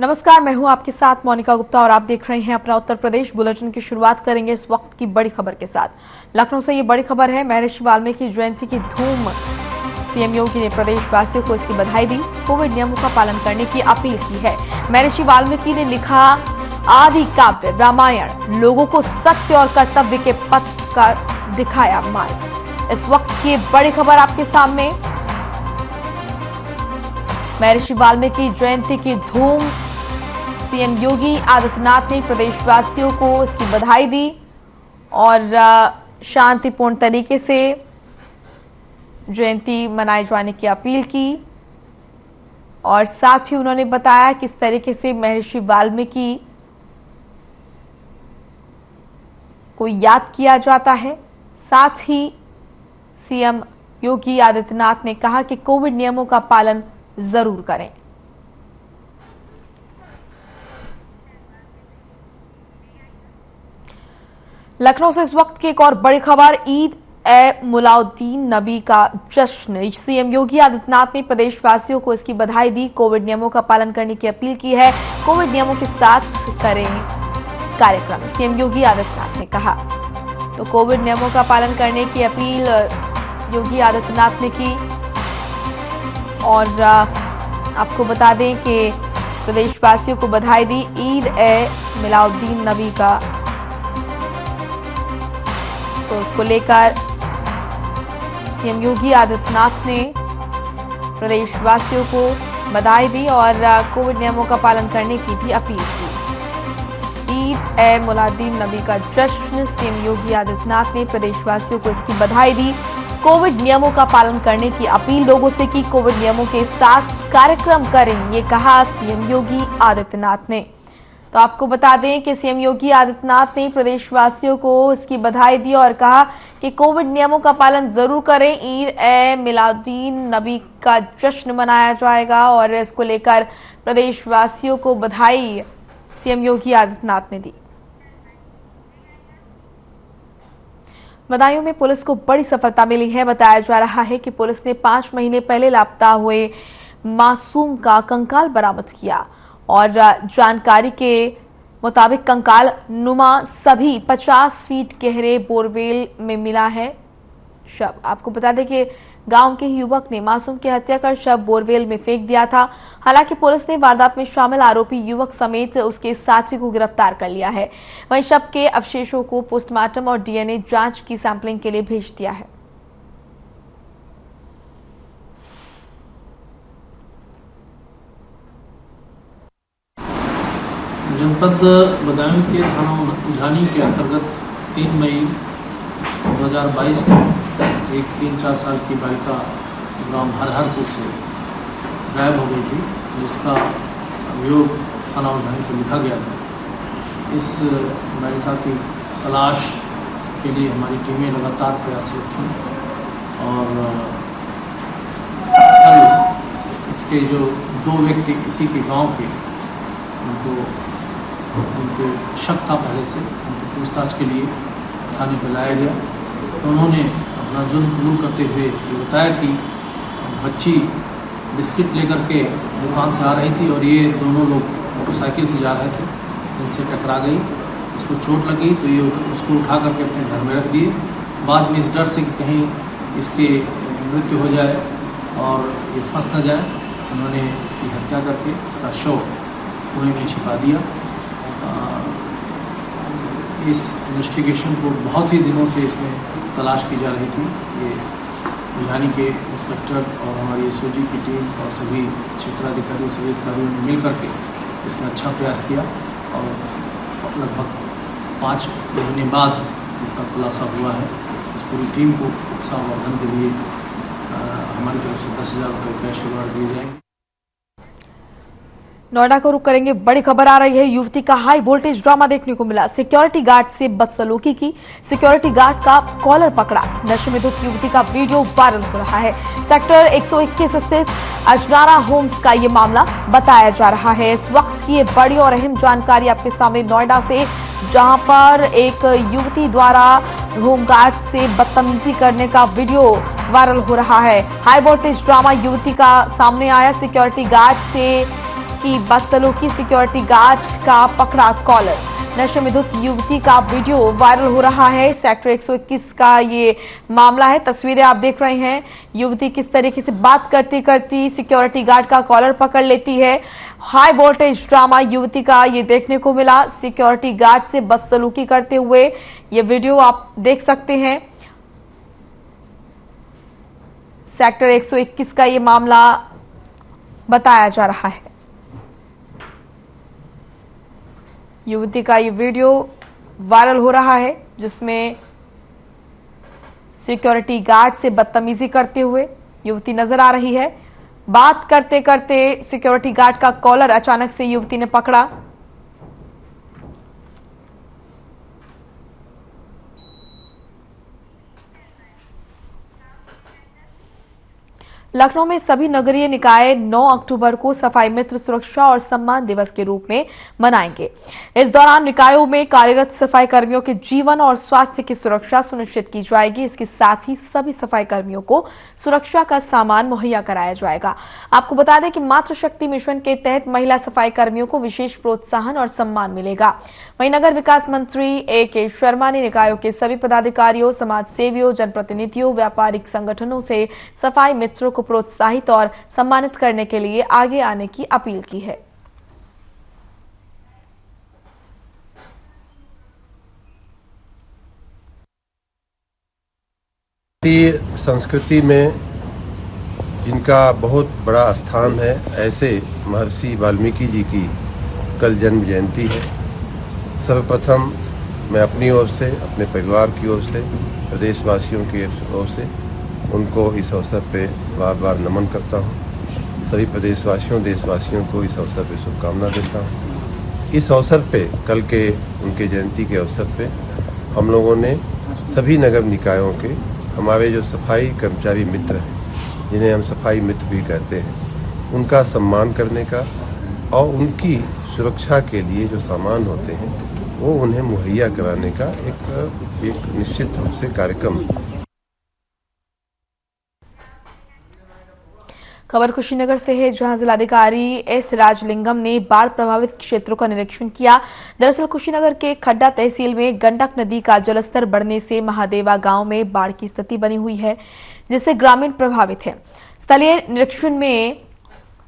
नमस्कार, मैं हूं आपके साथ मोनिका गुप्ता और आप देख रहे हैं अपना उत्तर प्रदेश बुलेटिन की शुरुआत करेंगे इस वक्त की बड़ी खबर के साथ। लखनऊ से ये बड़ी खबर है। महर्षि वाल्मीकि जयंती की धूम, सीएम योगी ने प्रदेशवासियों को इसकी बधाई दी, कोविड नियमों का पालन करने की अपील की है। महर्षि वाल्मीकि ने लिखा आदि काव्य रामायण, लोगों को सत्य और कर्तव्य के पथ का दिखाया मार्ग। इस वक्त की बड़ी खबर आपके सामने। महर्षि वाल्मीकि जयंती की धूम, सीएम योगी आदित्यनाथ ने प्रदेशवासियों को इसकी बधाई दी और शांतिपूर्ण तरीके से जयंती मनाए जाने की अपील की। और साथ ही उन्होंने बताया किस तरीके से महर्षि वाल्मीकि को याद किया जाता है। साथ ही सीएम योगी आदित्यनाथ ने कहा कि कोविड नियमों का पालन जरूर करें। लखनऊ से इस वक्त की एक और बड़ी खबर, ईद ए मुलाउद्दीन नबी का जश्न। सीएम योगी आदित्यनाथ ने प्रदेशवासियों को इसकी बधाई दी, कोविड नियमों का पालन करने की अपील की है। कोविड नियमों के साथ करें कार्यक्रम, सीएम योगी आदित्यनाथ ने कहा। तो कोविड नियमों का पालन करने की अपील योगी आदित्यनाथ ने की। और आपको बता दें कि प्रदेशवासियों को बधाई दी ईद ए मुलाउद्दीन नबी का। तो उसको लेकर सीएम योगी आदित्यनाथ ने प्रदेशवासियों को बधाई दी और कोविड नियमों का पालन करने की भी अपील की। ईद ए मुलाउद्दीन नबी का जश्न, सीएम योगी आदित्यनाथ ने प्रदेशवासियों को इसकी बधाई दी, कोविड नियमों का पालन करने की अपील लोगों से की, कोविड नियमों के साथ कार्यक्रम करें, ये कहा सीएम योगी आदित्यनाथ ने। तो आपको बता दें कि सीएम योगी आदित्यनाथ ने प्रदेशवासियों को इसकी बधाई दी और कहा कि कोविड नियमों का पालन जरूर करें। ईद ए मिलादुद्दीन नबी का जश्न मनाया जाएगा और इसको लेकर प्रदेशवासियों को बधाई सीएम योगी आदित्यनाथ ने दी। बदायूं में पुलिस को बड़ी सफलता मिली है। बताया जा रहा है कि पुलिस ने 5 महीने पहले लापता हुए मासूम का कंकाल बरामद किया और जानकारी के मुताबिक कंकाल नुमा सभी 50 फीट गहरे बोरवेल में मिला है शव। आपको बता दें कि गांव के युवक ने मासूम की हत्या कर शव बोरवेल में फेंक दिया था। हालांकि पुलिस ने वारदात में शामिल आरोपी युवक समेत उसके साथी को गिरफ्तार कर लिया है। वहीं शव के अवशेषों को पोस्टमार्टम और डीएनए जांच की सैंपलिंग के लिए भेज दिया है। जनपद बदायूं के थाना उझानी के अंतर्गत 3 मई 2022 को एक 3-4 साल की बालिका गांव हरहरपुर से गायब हो गई थी, जिसका अभियोग थाना उझानी को लिखा गया था। इस बालिका की तलाश के लिए हमारी टीमें लगातार प्रयासरत थीं और कल इसके जो 2 व्यक्ति इसी के गांव के, उनके शक था पहले से, उनकी पूछताछ के लिए थाने पर लाया गया। तो उन्होंने अपना जुर्म कबूल करते हुए ये बताया कि बच्ची बिस्किट लेकर के दुकान से आ रही थी और ये दोनों लोग मोटरसाइकिल से जा रहे थे, इनसे टकरा गई, उसको चोट लगी तो ये उसको उठा करके अपने घर में रख दिए। बाद में इस डर से कि कहीं इसकी मृत्यु हो जाए और ये फंस न जाए, उन्होंने इसकी हत्या करके इसका शव कुएं में छिपा दिया। इस इन्वेस्टिगेशन को बहुत ही दिनों से इसमें तलाश की जा रही थी। ये उझानी के इंस्पेक्टर और हमारी एसओजी की टीम और सभी क्षेत्राधिकारी सभी अधिकारियों ने मिल करके इसमें अच्छा प्रयास किया और लगभग 5 महीने बाद इसका खुलासा हुआ है। इस पूरी टीम को उत्साहवर्धन के लिए हमारी तरफ से 10,000 रुपये कैश अवार्ड दिए जाएंगे। नोएडा को रुक करेंगे, बड़ी खबर आ रही है। युवती का हाई वोल्टेज ड्रामा देखने को मिला, सिक्योरिटी गार्ड से बदसलूकी की, सिक्योरिटी गार्ड का कॉलर पकड़ा। नशे में धुत युवती का वीडियो वायरल हो रहा है। सेक्टर 121 स्थित अजनारा होम्स का ये मामला बताया जा रहा है। इस वक्त की ये बड़ी और अहम जानकारी आपके सामने नोएडा से, जहां पर एक युवती द्वारा होमगार्ड से बदतमीजी करने का वीडियो वायरल हो रहा है। हाई वोल्टेज ड्रामा युवती का सामने आया। सिक्योरिटी गार्ड से की बदसलूकी, सिक्योरिटी गार्ड का पकड़ा कॉलर। नशे में धुत युवती का वीडियो वायरल हो रहा है। सेक्टर 121 का ये मामला है। तस्वीरें आप देख रहे हैं, युवती किस तरीके से बात करती करती सिक्योरिटी गार्ड का कॉलर पकड़ लेती है। हाई वोल्टेज ड्रामा युवती का ये देखने को मिला। सिक्योरिटी गार्ड से बदसलूकी करते हुए ये वीडियो आप देख सकते हैं। सेक्टर 121 का ये मामला बताया जा रहा है। युवती का ये वीडियो वायरल हो रहा है जिसमें सिक्योरिटी गार्ड से बदतमीजी करते हुए युवती नजर आ रही है। बात करते करते सिक्योरिटी गार्ड का कॉलर अचानक से युवती ने पकड़ा। लखनऊ में सभी नगरीय निकाय 9 अक्टूबर को सफाई मित्र सुरक्षा और सम्मान दिवस के रूप में मनाएंगे। इस दौरान निकायों में कार्यरत सफाई कर्मियों के जीवन और स्वास्थ्य की सुरक्षा सुनिश्चित की जाएगी। इसके साथ ही सभी सफाई कर्मियों को सुरक्षा का सामान मुहैया कराया जाएगा। आपको बता दें कि मातृशक्ति मिशन के तहत महिला सफाई कर्मियों को विशेष प्रोत्साहन और सम्मान मिलेगा। वहीं नगर विकास मंत्री A.K. शर्मा ने निकायों के सभी पदाधिकारियों, समाज सेवियों, जनप्रतिनिधियों, व्यापारिक संगठनों से सफाई मित्रों को प्रोत्साहित और सम्मानित करने के लिए आगे आने की अपील की है। भारतीय संस्कृति में जिनका बहुत बड़ा स्थान है, ऐसे महर्षि वाल्मीकि जी की कल जन्म जयंती है। सर्वप्रथम मैं अपनी ओर से, अपने परिवार की ओर से, प्रदेशवासियों की ओर से उनको इस अवसर पे बार बार नमन करता हूँ। सभी प्रदेशवासियों, देशवासियों को इस अवसर पे शुभकामना देता हूँ। इस अवसर पे, कल के उनके जयंती के अवसर पे हम लोगों ने सभी नगर निकायों के हमारे जो सफाई कर्मचारी मित्र हैं, जिन्हें हम सफाई मित्र भी कहते हैं, उनका सम्मान करने का और उनकी सुरक्षा के लिए जो सामान होते हैं वो उन्हें मुहैया कराने का एक निश्चित रूप से कार्यक्रम। खबर कुशीनगर से है, जहां जिलाधिकारी एस राजलिंगम ने बाढ़ प्रभावित क्षेत्रों का निरीक्षण किया। दरअसल कुशीनगर के खड्डा तहसील में गंडक नदी का जलस्तर बढ़ने से महादेवा गांव में बाढ़ की स्थिति बनी हुई है, जिससे ग्रामीण प्रभावित है। स्थलीय निरीक्षण में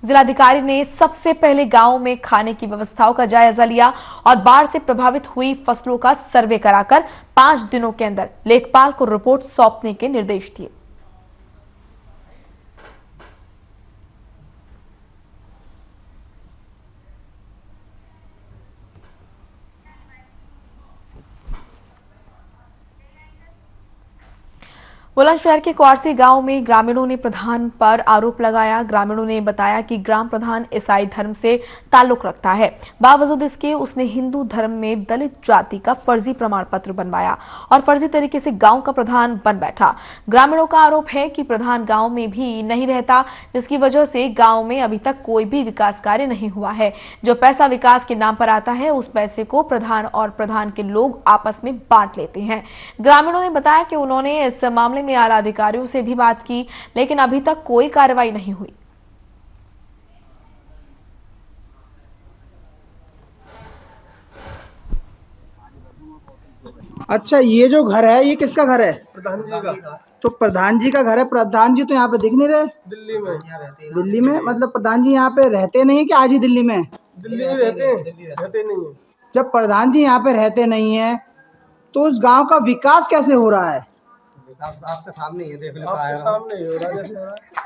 जिलाधिकारी ने सबसे पहले गांव में खाने की व्यवस्थाओं का जायजा लिया और बाढ़ से प्रभावित हुई फसलों का सर्वे कराकर 5 दिनों के अंदर लेखपाल को रिपोर्ट सौंपने के निर्देश दिए। बुलंदशहर के क्वारसी गांव में ग्रामीणों ने प्रधान पर आरोप लगाया। ग्रामीणों ने बताया कि ग्राम प्रधान ईसाई धर्म से ताल्लुक रखता है, बावजूद इसके उसने हिंदू धर्म में दलित जाति का फर्जी प्रमाण पत्र बनवाया और फर्जी तरीके से गांव का प्रधान बन बैठा। ग्रामीणों का आरोप है कि प्रधान गांव में भी नहीं रहता, जिसकी वजह से गांव में अभी तक कोई भी विकास कार्य नहीं हुआ है। जो पैसा विकास के नाम पर आता है, उस पैसे को प्रधान और प्रधान के लोग आपस में बांट लेते हैं। ग्रामीणों ने बताया कि उन्होंने इस मामले में आला अधिकारियों से भी बात की, लेकिन अभी तक कोई कार्रवाई नहीं हुई। अच्छा, ये जो घर है, ये किसका घर है? प्रधान जी का। तो प्रधान जी का घर है। प्रधान जी तो यहाँ पे दिख नहीं रहे। दिल्ली में। दिल्ली में मतलब प्रधान जी यहाँ पे रहते नहीं है कि आज ही दिल्ली में? दिल्ली में रहते नहीं है। जब प्रधान जी यहाँ पे रहते नहीं है तो उस गांव का विकास कैसे हो रहा है? विकास आपके सामने ही है, देख लो।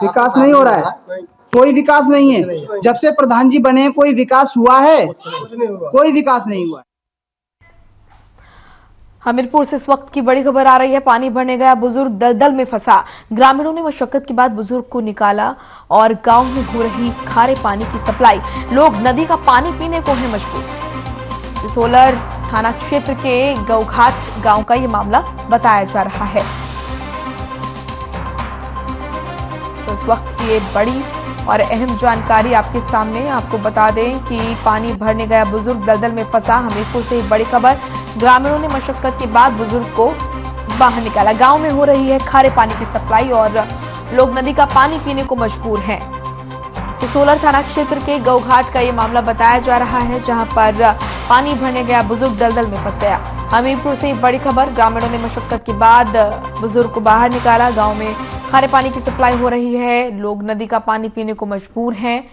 विकास नहीं हो रहा है, कोई विकास नहीं है। जब से प्रधान जी बने कोई विकास हुआ है? कोई विकास नहीं हुआ है। हमीरपुर से इस वक्त की बड़ी खबर आ रही है। पानी भरने गया बुजुर्ग दलदल में फंसा। ग्रामीणों ने मशक्कत के बाद बुजुर्ग को निकाला और गांव में हो रही खारे पानी की सप्लाई, लोग नदी का पानी पीने को है मजबूर। सिसोलर थाना क्षेत्र के गौघाट गांव का ये मामला बताया जा रहा है। तो इस वक्त की ये बड़ी और अहम जानकारी आपके सामने। आपको बता दें कि पानी भरने गया बुजुर्ग दलदल में फंसा। हमीरपुर से बड़ी खबर। ग्रामीणों ने मशक्कत के बाद बुजुर्ग को बाहर निकाला। गांव में हो रही है खारे पानी की सप्लाई और लोग नदी का पानी पीने को मजबूर हैं। सिसोलर थाना क्षेत्र के गौघाट का ये मामला बताया जा रहा है, जहां पर पानी भरने गया बुजुर्ग दलदल में फंस गया। हमीरपुर से बड़ी खबर, ग्रामीणों ने मशक्कत के बाद बुजुर्ग को बाहर निकाला। गांव में खारे पानी की सप्लाई हो रही है, लोग नदी का पानी पीने को मजबूर हैं।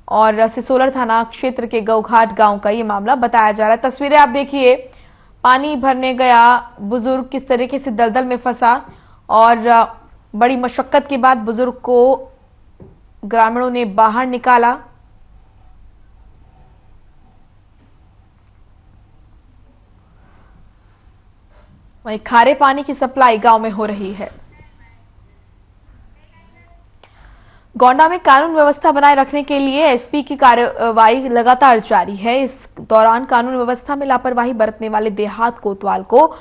और सिसोलर थाना क्षेत्र के गौघाट गांव का ये मामला बताया जा रहा है। तस्वीरें आप देखिए, पानी भरने गया बुजुर्ग किस तरीके से दलदल में फंसा और बड़ी मशक्कत के बाद बुजुर्ग को ग्रामीणों ने बाहर निकाला। वहीं खारे पानी की सप्लाई गांव में हो रही है। गोंडा में कानून व्यवस्था बनाए रखने के लिए एसपी की कार्रवाई लगातार जारी है। इस दौरान कानून व्यवस्था में लापरवाही बरतने वाले देहात कोतवाल को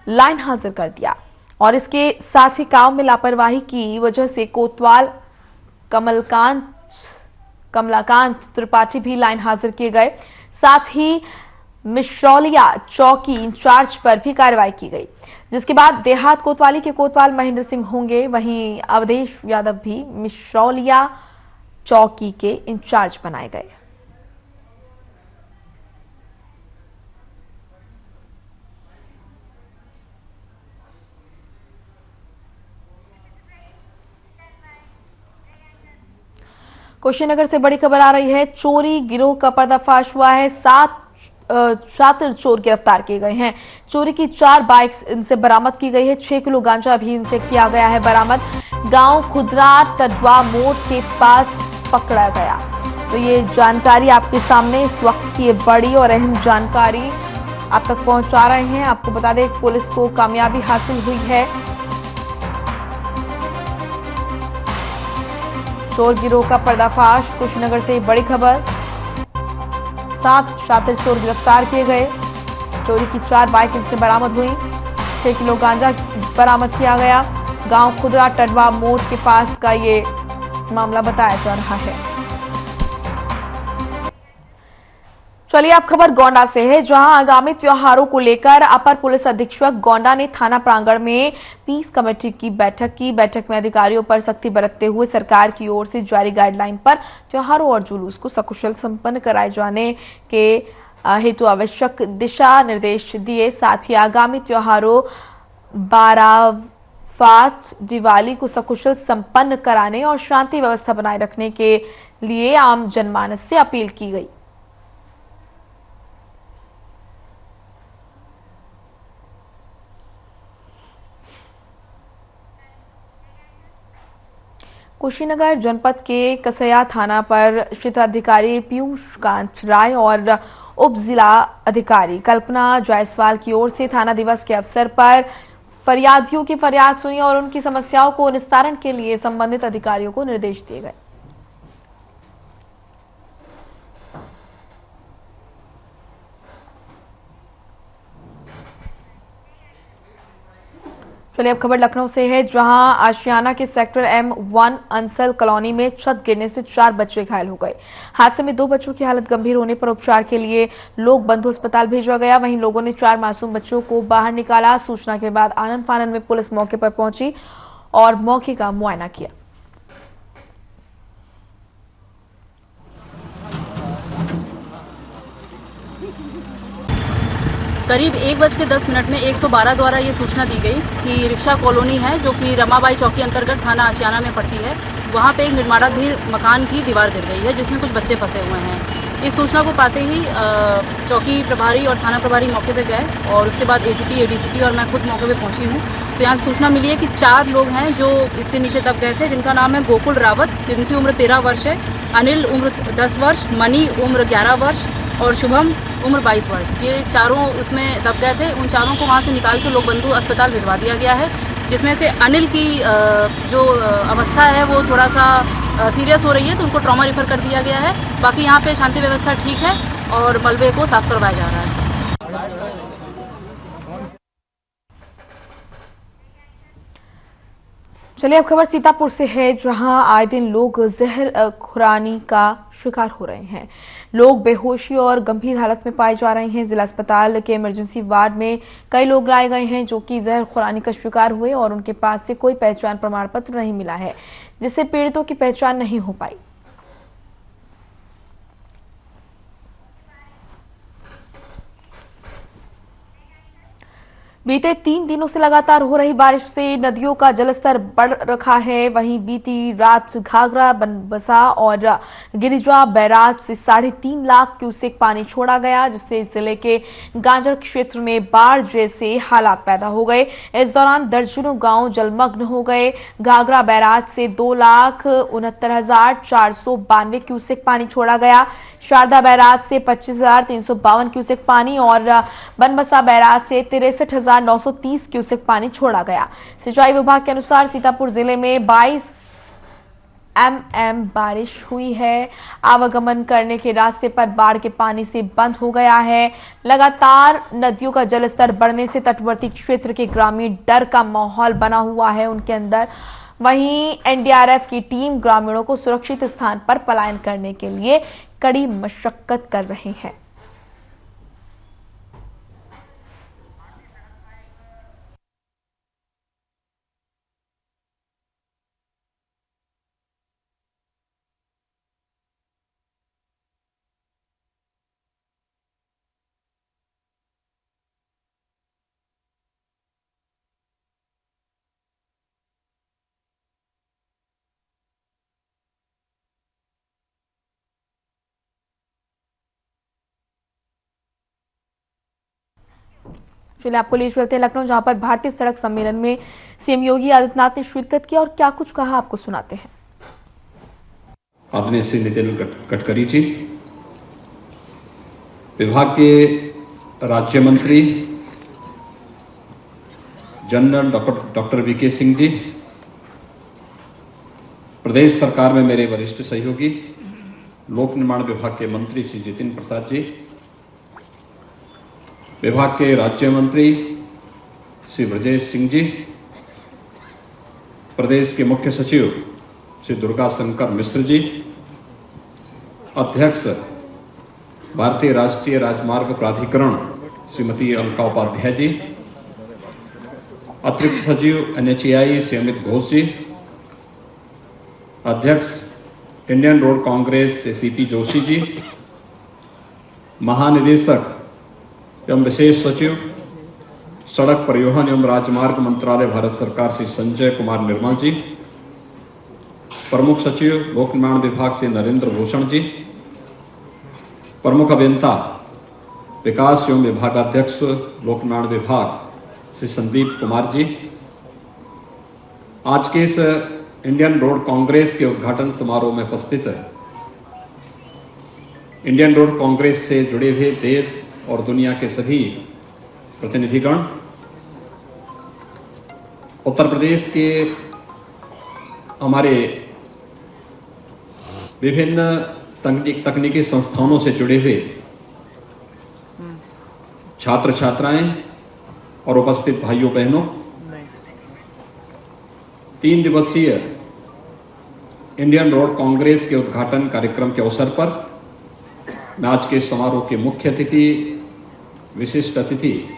लाइन हाजिर कर दिया और इसके साथ ही गांव में लापरवाही की वजह से कोतवाल कमलाकांत त्रिपाठी भी लाइन हाजिर किए गए। साथ ही मिश्रौलिया चौकी इंचार्ज पर भी कार्रवाई की गई, जिसके बाद देहात कोतवाली के कोतवाल महेंद्र सिंह होंगे। वहीं अवधेश यादव भी मिश्रौलिया चौकी के इंचार्ज बनाए गए। कुशीनगर से बड़ी खबर आ रही है, चोरी गिरोह का पर्दाफाश हुआ है। 7 शातिर चोर गिरफ्तार किए गए हैं। चोरी की 4 बाइक्स इनसे बरामद की गई है। 6 किलो गांजा भी इनसे किया गया है बरामद। गांव खुदरा टडवा मोड़ के पास पकड़ा गया। तो ये जानकारी आपके सामने इस वक्त की ये बड़ी और अहम जानकारी आप तक पहुंचा रहे हैं। आपको बता दें, पुलिस को कामयाबी हासिल हुई है। चोर गिरोह का पर्दाफाश, कुशीनगर से बड़ी खबर। 7 शातिर चोर गिरफ्तार किए गए। चोरी की 4 बाइक इनसे बरामद हुई। 6 किलो गांजा बरामद किया गया। गांव खुदरा टडवा मोड़ के पास का ये मामला बताया जा रहा है। चलिए अब खबर गोंडा से है, जहां आगामी त्योहारों को लेकर अपर पुलिस अधीक्षक गोंडा ने थाना प्रांगण में पीस कमेटी की बैठक की। बैठक में अधिकारियों पर सख्ती बरतते हुए सरकार की ओर से जारी गाइडलाइन पर त्योहारों और जुलूस को सकुशल संपन्न कराए जाने के हेतु आवश्यक दिशा निर्देश दिए। साथ ही आगामी त्योहारों बारात, दिवाली को सकुशल संपन्न कराने और शांति व्यवस्था बनाए रखने के लिए आम जनमानस से अपील की गई। कुशीनगर जनपद के कसया थाना पर क्षेत्राधिकारी पीयूष कांत राय और उप जिला अधिकारी कल्पना जायसवाल की ओर से थाना दिवस के अवसर पर फरियादियों की फरियाद सुनी और उनकी समस्याओं को निस्तारण के लिए संबंधित अधिकारियों को निर्देश दिए गए। चलिए अब खबर लखनऊ से है, जहां आशियाना के सेक्टर M1 अंसल कॉलोनी में छत गिरने से 4 बच्चे घायल हो गए। हादसे में 2 बच्चों की हालत गंभीर होने पर उपचार के लिए लोग बंधु अस्पताल भेजा गया। वहीं लोगों ने 4 मासूम बच्चों को बाहर निकाला। सूचना के बाद आनन फानन में पुलिस मौके पर पहुंची और मौके का मुआयना किया। करीब 1:10 में 112 द्वारा ये सूचना दी गई कि रिक्शा कॉलोनी है, जो कि रमाबाई चौकी अंतर्गत थाना आशियाना में पड़ती है, वहाँ पे एक निर्माणाधीन मकान की दीवार गिर गई है, जिसमें कुछ बच्चे फंसे हुए हैं। इस सूचना को पाते ही चौकी प्रभारी और थाना प्रभारी मौके पे गए और उसके बाद एसीपी, एडीसीपी और मैं खुद मौके पे पहुंची हूँ। तो यहाँ सूचना मिली है कि 4 लोग हैं जो इसके नीचे दब गए थे, जिनका नाम है गोकुल रावत, जिनकी उम्र 13 वर्ष है, अनिल उम्र 10 वर्ष, मनी उम्र 11 वर्ष और शुभम उम्र 22 वर्ष। ये चारों उसमें दब गए थे। उन चारों को वहाँ से निकाल के लोग बंधु अस्पताल भिजवा दिया गया है, जिसमें से अनिल की जो अवस्था है वो थोड़ा सा सीरियस हो रही है, तो उनको ट्रॉमा रेफर कर दिया गया है। बाकी यहाँ पे शांति व्यवस्था ठीक है और मलबे को साफ करवाया जा रहा है। चलिए अब खबर सीतापुर से है, जहां आए दिन लोग जहर खुरानी का शिकार हो रहे हैं। लोग बेहोशी और गंभीर हालत में पाए जा रहे हैं। जिला अस्पताल के इमरजेंसी वार्ड में कई लोग लाए गए हैं जो कि जहर खुरानी का शिकार हुए और उनके पास से कोई पहचान प्रमाण पत्र नहीं मिला है, जिससे पीड़ितों की पहचान नहीं हो पाई। बीते 3 दिनों से लगातार हो रही बारिश से नदियों का जलस्तर बढ़ रखा है। वहीं बीती रात घाघरा, बनबसा और गिरिजा बैराज से 3.5 लाख क्यूसेक पानी छोड़ा गया, जिससे जिले के गांजर क्षेत्र में बाढ़ जैसे हालात पैदा हो गए। इस दौरान दर्जनों गांव जलमग्न हो गए। घाघरा बैराज से 2,69,492 क्यूसेक पानी छोड़ा गया। शारदा बैराज से 25,352 क्यूसेक पानी और बनबसा बैराज से 63,930 क्यूसेक पानी छोड़ा गया। सिंचाई विभाग के अनुसार सीतापुर जिले में 22 mm बारिश हुई है। आवागमन करने के रास्ते पर बाढ़ के पानी से बंद हो गया है। लगातार नदियों का जलस्तर बढ़ने से तटवर्ती क्षेत्र के ग्रामीण डर का माहौल बना हुआ है उनके अंदर। वहीं एनडीआरएफ की टीम ग्रामीणों को सुरक्षित स्थान पर पलायन करने के लिए कड़ी मशक्कत कर रहे हैं। चलिए आपको ले चलते हैं लखनऊ, जहां पर भारतीय सड़क सम्मेलन में सीएम योगी आदित्यनाथ ने शिरकत की और क्या कुछ कहा आपको सुनाते हैं। आदरणीय श्री नितिन गडकरी जी, विभाग के राज्य मंत्री general doctor VK Singh ji, प्रदेश सरकार में मेरे वरिष्ठ सहयोगी लोक निर्माण विभाग के मंत्री श्री जितिन प्रसाद जी, विभाग के राज्य मंत्री श्री ब्रजेश सिंह जी, प्रदेश के मुख्य सचिव श्री दुर्गा शंकर मिश्र जी, अध्यक्ष भारतीय राष्ट्रीय राजमार्ग प्राधिकरण श्रीमती अलका उपाध्याय जी, अतिरिक्त सचिव NHAI श्री अमित घोष जी, अध्यक्ष Indian road congress CP Joshi ji, महानिदेशक एवं विशेष सचिव सड़क परिवहन एवं राजमार्ग मंत्रालय भारत सरकार श्री संजय कुमार निर्मल जी, प्रमुख सचिव लोक निर्माण विभाग श्री नरेंद्र भूषण जी, प्रमुख अभियंता विकास एवं विभागाध्यक्ष लोक निर्माण विभाग श्री संदीप कुमार जी, आज के इस इंडियन रोड कांग्रेस के उद्घाटन समारोह में उपस्थित है इंडियन रोड कांग्रेस से जुड़े हुए देश और दुनिया के सभी प्रतिनिधिगण, उत्तर प्रदेश के हमारे विभिन्न तकनीकी संस्थानों से जुड़े हुए छात्र छात्राएं और उपस्थित भाइयों बहनों, 3 दिवसीय इंडियन रोड कांग्रेस के उद्घाटन कार्यक्रम के अवसर पर मैं आज के समारोह के मुख्य अतिथि, विशिष्ट अतिथि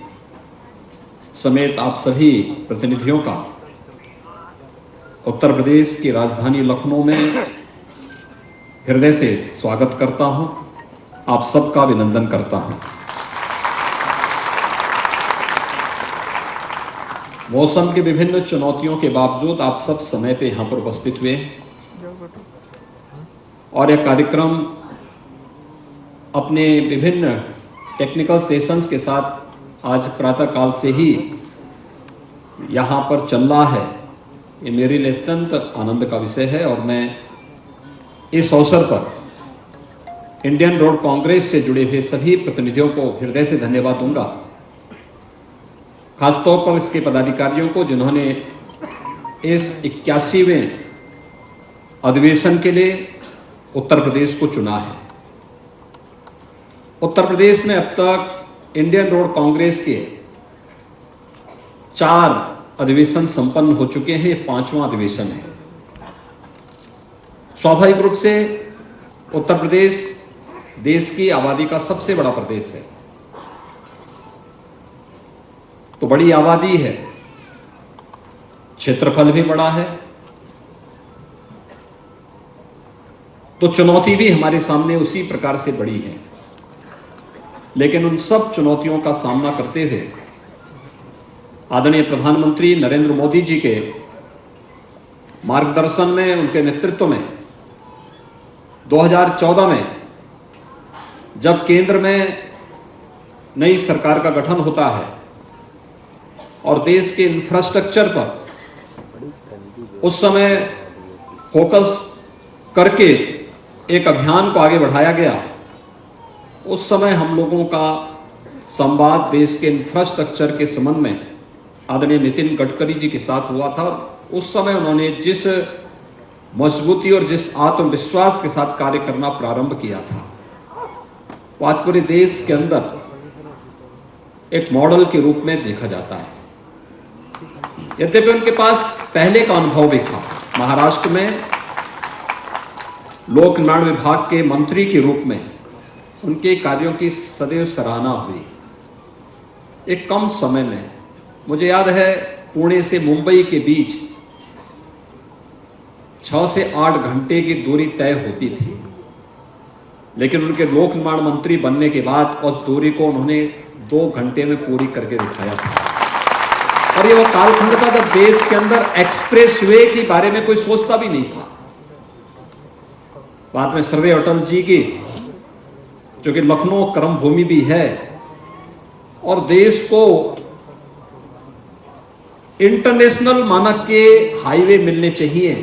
समेत आप सभी प्रतिनिधियों का उत्तर प्रदेश की राजधानी लखनऊ में हृदय से स्वागत करता हूं, आप सबका अभिनंदन करता हूं। मौसम की विभिन्न चुनौतियों के बावजूद आप सब समय पे यहां पर उपस्थित हुए और यह कार्यक्रम अपने विभिन्न टेक्निकल सेशंस के साथ आज प्रातःकाल से ही यहाँ पर चल रहा है। ये मेरे लिए अत्यंत आनंद का विषय है और मैं इस अवसर पर इंडियन रोड कांग्रेस से जुड़े हुए सभी प्रतिनिधियों को हृदय से धन्यवाद दूंगा, खासतौर पर इसके पदाधिकारियों को जिन्होंने इस 81वें अधिवेशन के लिए उत्तर प्रदेश को चुना है। उत्तर प्रदेश में अब तक इंडियन रोड कांग्रेस के 4 अधिवेशन संपन्न हो चुके हैं, ये 5वां अधिवेशन है। स्वाभाविक रूप से उत्तर प्रदेश देश की आबादी का सबसे बड़ा प्रदेश है, तो बड़ी आबादी है, क्षेत्रफल भी बड़ा है, तो चुनौती भी हमारे सामने उसी प्रकार से बड़ी है। लेकिन उन सब चुनौतियों का सामना करते हुए आदरणीय प्रधानमंत्री नरेंद्र मोदी जी के मार्गदर्शन में, उनके नेतृत्व में 2014 में जब केंद्र में नई सरकार का गठन होता है और देश के इंफ्रास्ट्रक्चर पर उस समय फोकस करके एक अभियान को आगे बढ़ाया गया। उस समय हम लोगों का संवाद देश के इंफ्रास्ट्रक्चर के संबंध में आदरणीय नितिन गडकरी जी के साथ हुआ था। उस समय उन्होंने जिस मजबूती और जिस आत्मविश्वास के साथ कार्य करना प्रारंभ किया था, वो आज पूरे देश के अंदर एक मॉडल के रूप में देखा जाता है। यद्यपि उनके पास पहले का अनुभव भी था। महाराष्ट्र में लोक निर्माण विभाग के मंत्री के रूप में उनके कार्यों की सदैव सराहना हुई। एक कम समय में, मुझे याद है, पुणे से मुंबई के बीच 6 से 8 घंटे की दूरी तय होती थी, लेकिन उनके लोक निर्माण मंत्री बनने के बाद उस दूरी को उन्होंने 2 घंटे में पूरी करके दिखाया था। और ये वो कालखंड था जब देश के अंदर एक्सप्रेसवे के बारे में कोई सोचता भी नहीं था। बाद में श्रद्धेय अटल जी की, जो कि लखनऊ कर्म भूमि भी है और देश को इंटरनेशनल मानक के हाईवे मिलने चाहिए,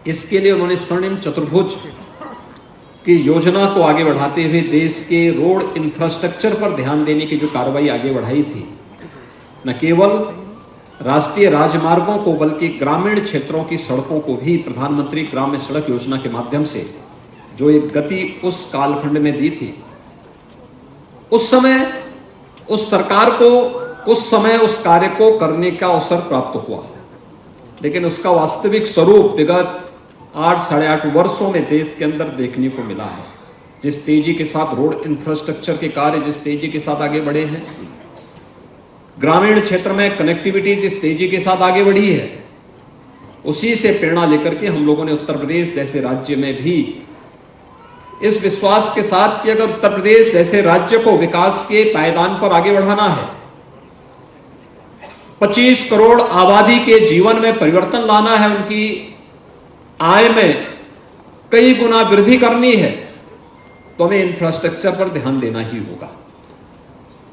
इसके लिए उन्होंने स्वर्णिम चतुर्भुज की योजना को आगे बढ़ाते हुए देश के रोड इंफ्रास्ट्रक्चर पर ध्यान देने की जो कार्रवाई आगे बढ़ाई थी, न केवल राष्ट्रीय राजमार्गों को बल्कि ग्रामीण क्षेत्रों की सड़कों को भी प्रधानमंत्री ग्राम्य सड़क योजना के माध्यम से जो एक गति उस कालखंड में दी थी, उस समय उस सरकार को उस समय उस कार्य को करने का अवसर प्राप्त हुआ। लेकिन उसका वास्तविक स्वरूप विगत 8 साढ़े 8 वर्षों में देश के अंदर देखने को मिला है। जिस तेजी के साथ रोड इंफ्रास्ट्रक्चर के कार्य जिस तेजी के साथ आगे बढ़े हैं, ग्रामीण क्षेत्र में कनेक्टिविटी जिस तेजी के साथ आगे बढ़ी है, उसी से प्रेरणा लेकर के हम लोगों ने उत्तर प्रदेश जैसे राज्य में भी इस विश्वास के साथ कि अगर उत्तर प्रदेश जैसे राज्य को विकास के पायदान पर आगे बढ़ाना है, 25 करोड़ आबादी के जीवन में परिवर्तन लाना है, उनकी आय में कई गुना वृद्धि करनी है, तो हमें इंफ्रास्ट्रक्चर पर ध्यान देना ही होगा।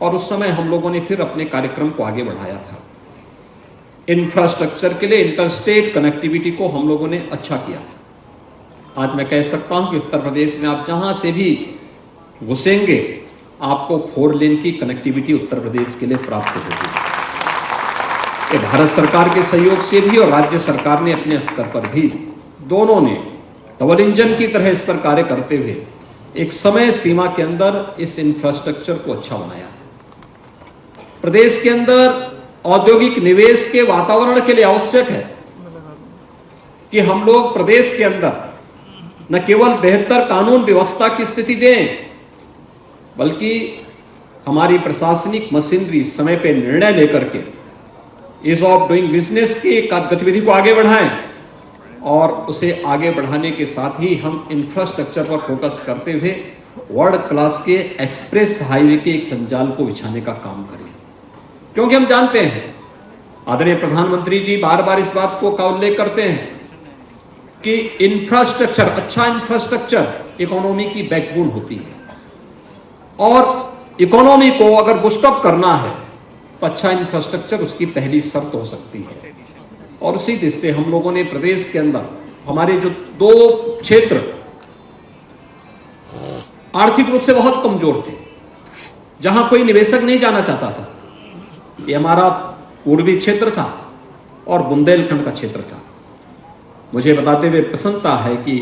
और उस समय हम लोगों ने फिर अपने कार्यक्रम को आगे बढ़ाया था। इंफ्रास्ट्रक्चर के लिए इंटरस्टेट कनेक्टिविटी को हम लोगों ने अच्छा किया। आज मैं कह सकता हूं कि उत्तर प्रदेश में आप जहां से भी घुसेंगे, आपको 4 लेन की कनेक्टिविटी उत्तर प्रदेश के लिए प्राप्त होगी। ये भारत सरकार के सहयोग से भी और राज्य सरकार ने अपने स्तर पर भी, दोनों ने डबल इंजन की तरह इस पर कार्य करते हुए एक समय सीमा के अंदर इस इंफ्रास्ट्रक्चर को अच्छा बनाया। प्रदेश के अंदर औद्योगिक निवेश के वातावरण के लिए आवश्यक है कि हम लोग प्रदेश के अंदर न केवल बेहतर कानून व्यवस्था की स्थिति दें, बल्कि हमारी प्रशासनिक मशीनरी समय पर निर्णय लेकर के ईज ऑफ डूइंग बिजनेस की गतिविधि को आगे बढ़ाएं और उसे आगे बढ़ाने के साथ ही हम इंफ्रास्ट्रक्चर पर फोकस करते हुए वर्ल्ड क्लास के एक्सप्रेस हाईवे के एक संजाल को बिछाने का काम करें। क्योंकि हम जानते हैं, आदरणीय प्रधानमंत्री जी बार बार इस बात का उल्लेख करते हैं कि इंफ्रास्ट्रक्चर, अच्छा इंफ्रास्ट्रक्चर इकोनॉमी की बैकबोन होती है और इकोनॉमी को अगर बूस्टअप करना है तो अच्छा इंफ्रास्ट्रक्चर उसकी पहली शर्त हो सकती है। और उसी दिशा से हम लोगों ने प्रदेश के अंदर हमारे जो 2 क्षेत्र आर्थिक रूप से बहुत कमजोर थे, जहां कोई निवेशक नहीं जाना चाहता था, ये हमारा पूर्वी क्षेत्र था और बुंदेलखंड का क्षेत्र था। मुझे बताते हुए प्रसन्नता है कि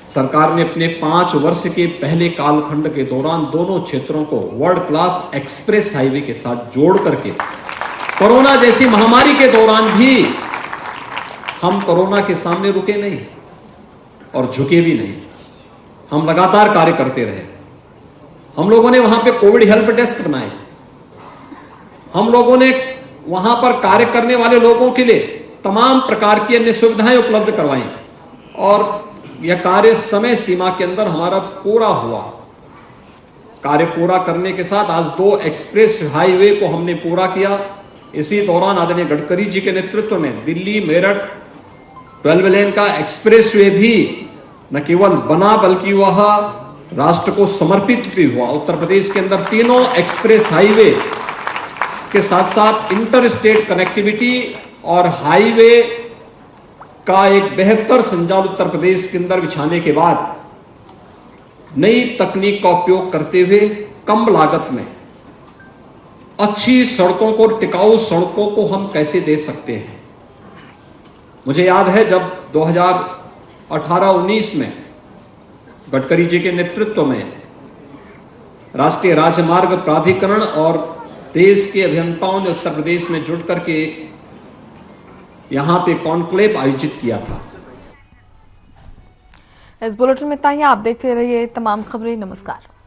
सरकार ने अपने 5 वर्ष के पहले कालखंड के दौरान दोनों क्षेत्रों को वर्ल्ड क्लास एक्सप्रेस हाईवे के साथ जोड़ करके कोरोना जैसी महामारी के दौरान भी हम कोरोना के सामने रुके नहीं और झुके भी नहीं। हम लगातार कार्य करते रहे। हम लोगों ने वहां पे कोविड हेल्प डेस्क बनाए। हम लोगों ने वहां पर कार्य करने वाले लोगों के लिए तमाम प्रकार की अन्य सुविधाएं उपलब्ध करवाई और यह कार्य समय सीमा के अंदर हमारा पूरा हुआ। कार्य पूरा करने के साथ आज 2 एक्सप्रेस हाईवे को हमने पूरा किया इसी दौरान आदरणीय गडकरी जी के नेतृत्व में दिल्ली मेरठ 12 लेन का एक्सप्रेसवे भी न केवल बना बल्कि वह राष्ट्र को समर्पित भी हुआ। उत्तर प्रदेश के अंदर तीनों एक्सप्रेस हाईवे के साथ साथ इंटर स्टेट कनेक्टिविटी और हाईवे का एक बेहतर संजाल उत्तर प्रदेश के अंदर बिछाने के बाद नई तकनीक का उपयोग करते हुए कम लागत में अच्छी सड़कों को, टिकाऊ सड़कों को हम कैसे दे सकते हैं। मुझे याद है जब 2018-19 में गडकरी जी के नेतृत्व में राष्ट्रीय राजमार्ग प्राधिकरण और देश के अभियंताओं ने उत्तर प्रदेश में जुट करके यहां पे कॉन्क्लेव आयोजित किया था। इस बुलेटिन में इतना ही। आप देखते रहिए तमाम खबरें। नमस्कार।